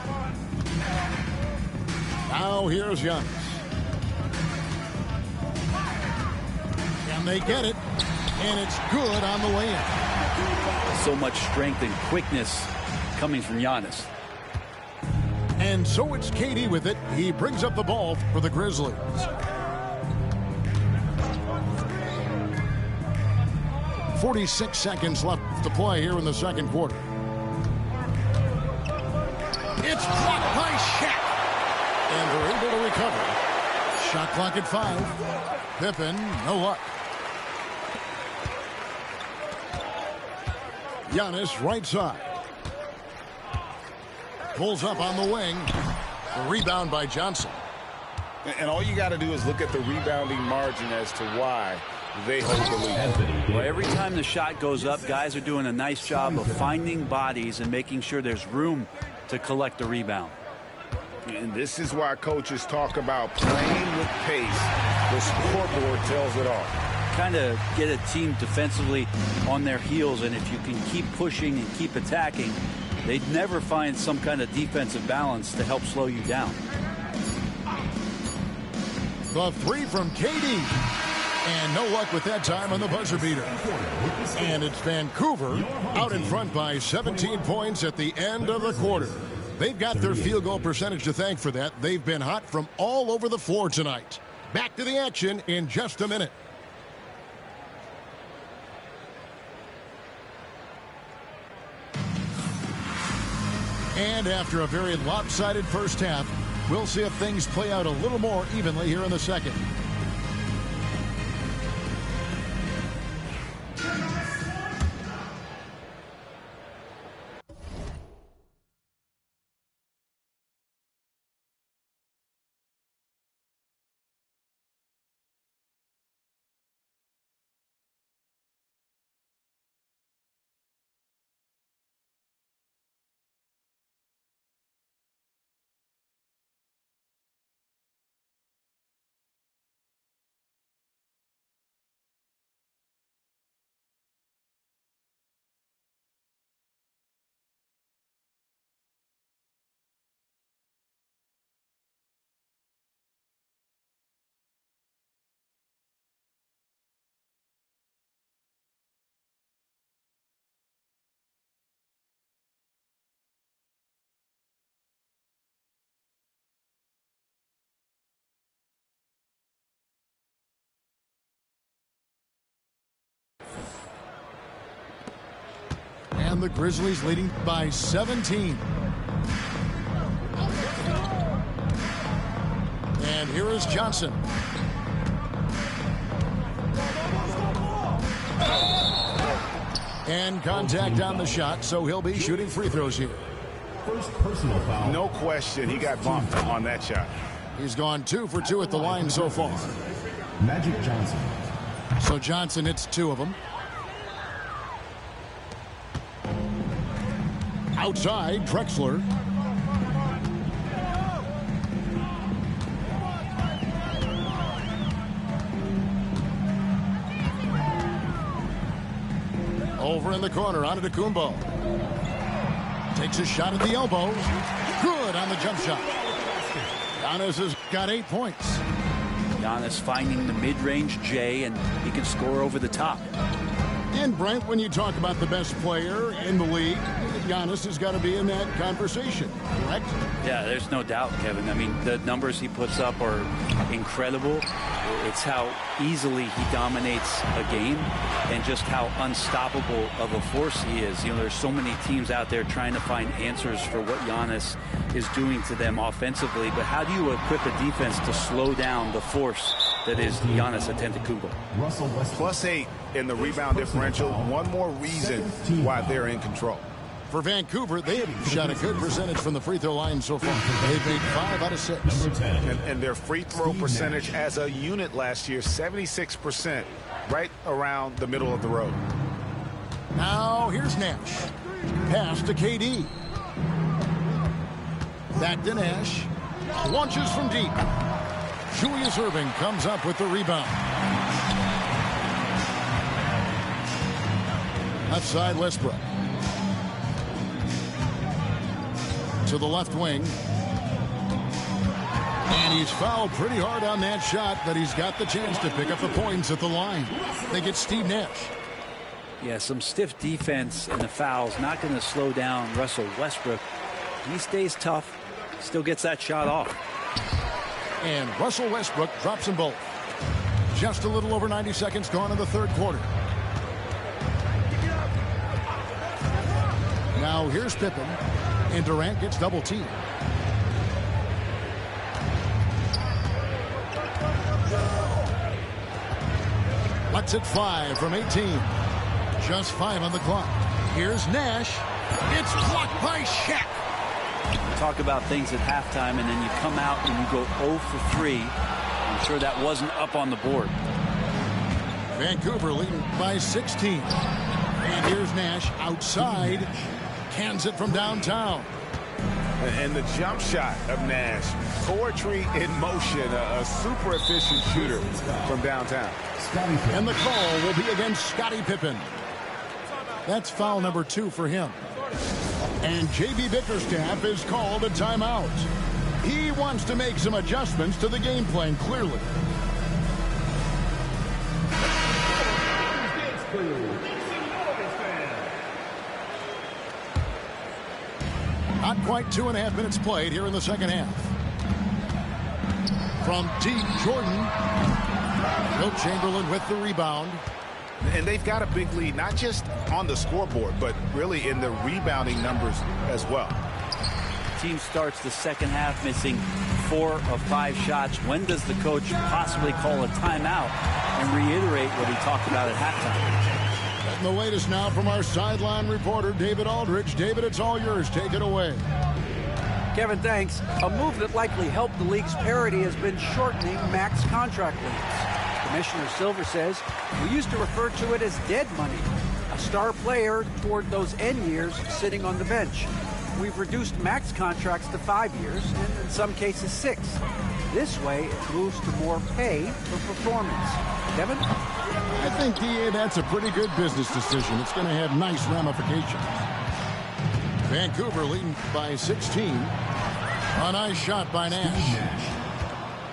Speaker 6: Now here's Giannis. And they get it. And it's good on the way in.
Speaker 8: So much strength and quickness coming from Giannis.
Speaker 6: And so it's KD with it. He brings up the ball for the Grizzlies. .46 seconds left to play here in the second quarter. It's blocked by Shaq. And they're able to recover. Shot clock at 5. Pippen, no luck. Giannis, right side. Pulls up on the wing. The rebound by Johnson.
Speaker 7: And all you got to do is look at the rebounding margin as to why they hold the lead.
Speaker 8: Well, every time the shot goes up, guys are doing a nice job of finding bodies and making sure there's room to collect the rebound.
Speaker 7: And this is why coaches talk about playing with pace. The scoreboard tells it all.
Speaker 8: Kind of get a team defensively on their heels, and if you can keep pushing and keep attacking, they'd never find some kind of defensive balance to help slow you down.
Speaker 6: The three from KD. And no luck with that time on the buzzer beater. And it's Vancouver out in front by 17 points at the end of the quarter. They've got their field goal percentage to thank for that. They've been hot from all over the floor tonight. Back to the action in just a minute. And after a very lopsided first half, we'll see if things play out a little more evenly here in the second. And the Grizzlies leading by 17. And here is Johnson. And contact on the shot, so he'll be shooting free throws here.
Speaker 3: First personal foul.
Speaker 7: No question he got bumped on that shot.
Speaker 6: He's gone 2 for 2 at the line so far.
Speaker 3: Magic Johnson.
Speaker 6: So Johnson hits 2 of them. Outside, Drexler. Over in the corner, Antetokounmpo. Takes a shot at the elbow. Good on the jump shot. Giannis has got 8 points.
Speaker 8: Giannis finding the mid-range J, and he can score over the top.
Speaker 6: And Brent, when you talk about the best player in the league, Giannis has got to be in that conversation, correct?
Speaker 8: Yeah, there's no doubt, Kevin. I mean, the numbers he puts up are incredible. It's how easily he dominates a game and just how unstoppable of a force he is. You know, there's so many teams out there trying to find answers for what Giannis is doing to them offensively, but how do you equip a defense to slow down the force that is Giannis Antetokounmpo?
Speaker 7: +8 in the rebound differential. One more reason why they're in control.
Speaker 6: For Vancouver, they have shot a good percentage from the free throw line so far. They've made 5 out of 6.
Speaker 7: And their free throw percentage as a unit last year, 76%, right around the middle of the road.
Speaker 6: Now here's Nash. Pass to KD. Back to Nash. Launches from deep. Julius Erving comes up with the rebound. Left side, Westbrook. To the left wing. And he's fouled pretty hard on that shot, but he's got the chance to pick up the points at the line. They get Steve Nash.
Speaker 8: Yeah, some stiff defense and the fouls not going to slow down Russell Westbrook. He stays tough, still gets that shot off.
Speaker 6: And Russell Westbrook drops them both. Just a little over 90 seconds gone in the third quarter. Now here's Pippen, and Durant gets double teamed. Let's it 5 from 18. Just 5 on the clock. Here's Nash. It's blocked by Shaq.
Speaker 8: Talk about things at halftime, and then you come out and you go 0 for 3. I'm sure that wasn't up on the board.
Speaker 6: Vancouver leading by 16. And here's Nash outside. Cans it from downtown.
Speaker 7: And the jump shot of Nash. Poetry in motion. A super efficient shooter from downtown.
Speaker 6: And the call will be against Scottie Pippen. That's foul number 2 for him. And J.B. Bickerstaff is called a timeout. He wants to make some adjustments to the game plan, clearly. Not quite 2.5 minutes played here in the second half. From deep, Jordan. Wilt Chamberlain with the rebound.
Speaker 7: And they've got a big lead, not just on the scoreboard, but really in the rebounding numbers as well.
Speaker 8: Team starts the second half missing 4 of 5 shots. When does the coach possibly call a timeout and reiterate what he talked about at halftime?
Speaker 6: And the latest now from our sideline reporter, David Aldridge. David, it's all yours. Take it away.
Speaker 9: Kevin, thanks. A move that likely helped the league's parity has been shortening max contract lengths. Commissioner Silver says we used to refer to it as dead money, a star player toward those end years sitting on the bench. We've reduced max contracts to 5 years, and in some cases 6. This way, it moves to more pay for performance. Kevin?
Speaker 6: I think, DA, that's a pretty good business decision. It's going to have nice ramifications. Vancouver leading by 16. A nice shot by Nash.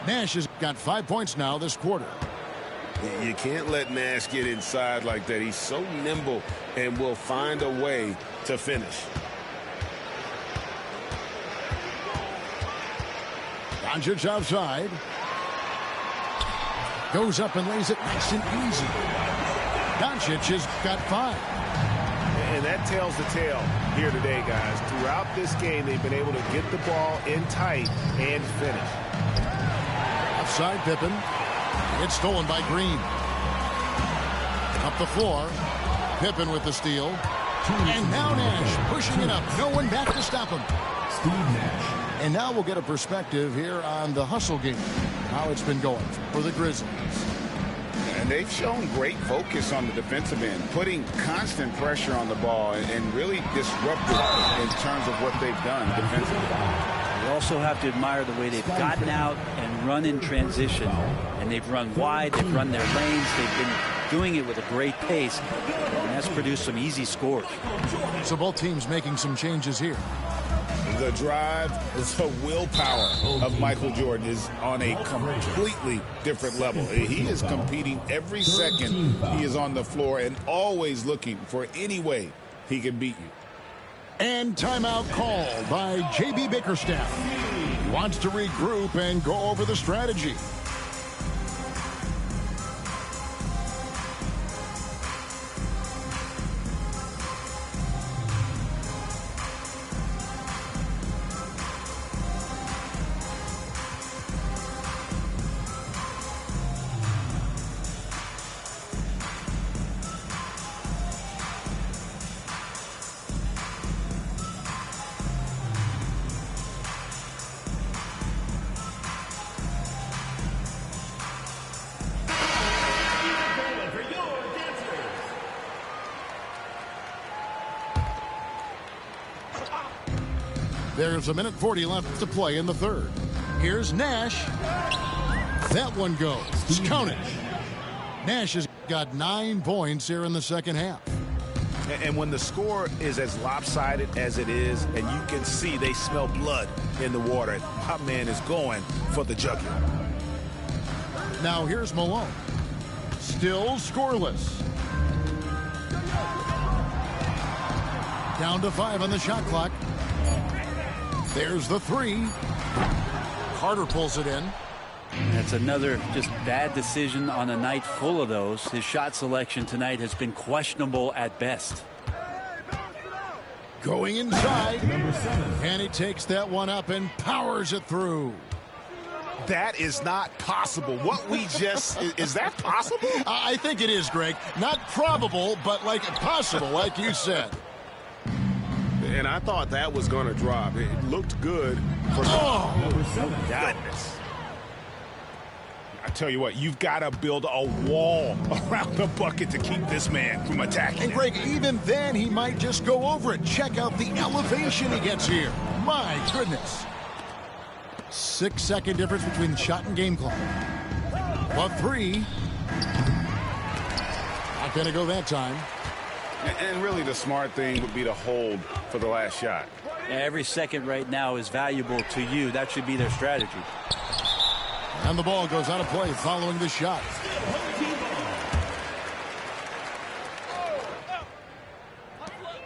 Speaker 6: Nash has got 5 points now this quarter.
Speaker 7: You can't let Nash get inside like that. He's so nimble and will find a way to finish.
Speaker 6: Doncic outside. Goes up and lays it nice and easy. Doncic has got 5.
Speaker 7: And that tells the tale here today, guys. Throughout this game, they've been able to get the ball in tight and finish.
Speaker 6: Outside Pippen. It's stolen by Green. Up the floor. Pippen with the steal. And now Nash pushing it up. No one back to stop him.
Speaker 3: Steve Nash.
Speaker 6: And now we'll get a perspective here on the hustle game. How it's been going for the Grizzlies.
Speaker 7: And they've shown great focus on the defensive end, putting constant pressure on the ball and really disruptive in terms of what they've done defensively.
Speaker 8: You also have to admire the way they've gotten out and run in transition. And they've run wide, they've run their lanes, they've been doing it with a great pace. And that's produced some easy scores.
Speaker 6: So both teams making some changes here.
Speaker 7: The drive, the willpower of Michael Jordan is on a completely different level. He is competing every second he is on the floor and always looking for any way he can beat you.
Speaker 6: And timeout called by J.B. Bickerstaff. He wants to regroup and go over the strategy. There's a minute 40 left to play in the third. Here's Nash. That one goes. Count it. Nash has got 9 points here in the second half.
Speaker 7: And when the score is as lopsided as it is, and you can see they smell blood in the water, my man is going for the jugular.
Speaker 6: Now here's Malone. Still scoreless. Down to 5 on the shot clock. There's the 3. Carter pulls it in.
Speaker 8: That's another just bad decision on a night full of those. His shot selection tonight has been questionable at best.
Speaker 6: Going inside. And he takes that one up and powers it through.
Speaker 7: That is not possible. What we just... is that possible?
Speaker 6: I think it is, Greg. Not probable, but like possible, like you said.
Speaker 7: And I thought that was going to drop. It looked good. For goodness. I tell you what, you've got to build a wall around the bucket to keep this man from attacking.
Speaker 6: And Greg, even then, he might just go over it. Check out the elevation he gets here. My goodness. 6-second difference between shot and game clock. A 3. Not going to go that time.
Speaker 7: And really the smart thing would be to hold for the last shot.
Speaker 8: Every second right now is valuable to you. That should be their strategy.
Speaker 6: And the ball goes out of play following the shot.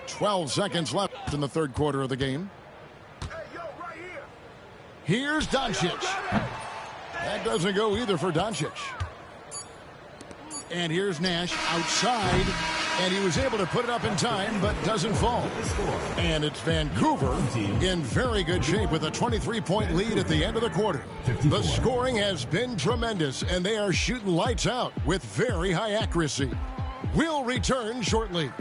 Speaker 6: "12 seconds left in the third quarter of the game. Here's Doncic. That doesn't go either for Doncic. And here's Nash outside. And he was able to put it up in time, but doesn't fall. And it's Vancouver in very good shape with a 23-point lead at the end of the quarter. The scoring has been tremendous, and they are shooting lights out with very high accuracy. We'll return shortly.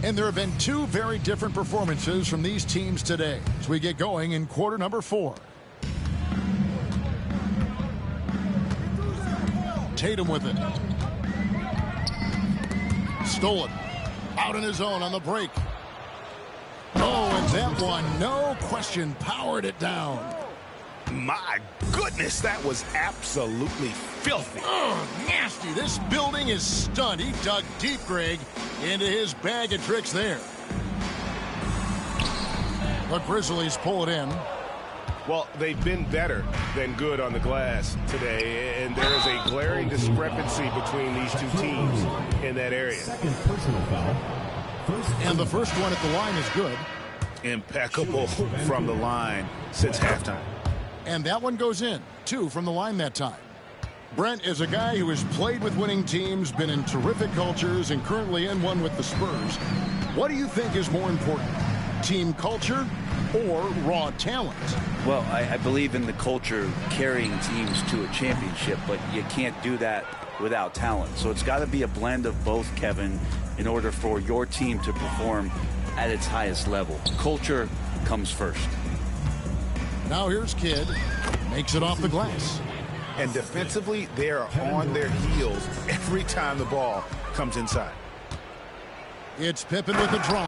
Speaker 6: And there have been 2 very different performances from these teams today as we get going in quarter number 4. Tatum with it. Stolen. Out in his own on the break. Oh, and that one, no question, powered it down.
Speaker 7: My goodness, that was absolutely filthy.
Speaker 6: Oh, nasty. This building is stunned. He dug deep, Greg, into his bag of tricks there. The Grizzlies pull it in.
Speaker 7: Well, they've been better than good on the glass today, and there is a glaring discrepancy between these 2 teams in that area.
Speaker 6: And the first one at the line is good.
Speaker 7: Impeccable from the line since halftime.
Speaker 6: And that one goes in. 2 from the line that time. Brent is a guy who has played with winning teams, been in terrific cultures, and currently in one with the Spurs. What do you think is more important? Team culture or raw talent?
Speaker 8: Well, I believe in the culture carrying teams to a championship, but you can't do that without talent. So it's got to be a blend of both, Kevin, in order for your team to perform at its highest level. Culture comes first.
Speaker 6: Now here's Kidd. Makes it off the glass.
Speaker 7: And defensively, they are on their heels every time the ball comes inside.
Speaker 6: It's Pippen with the draw.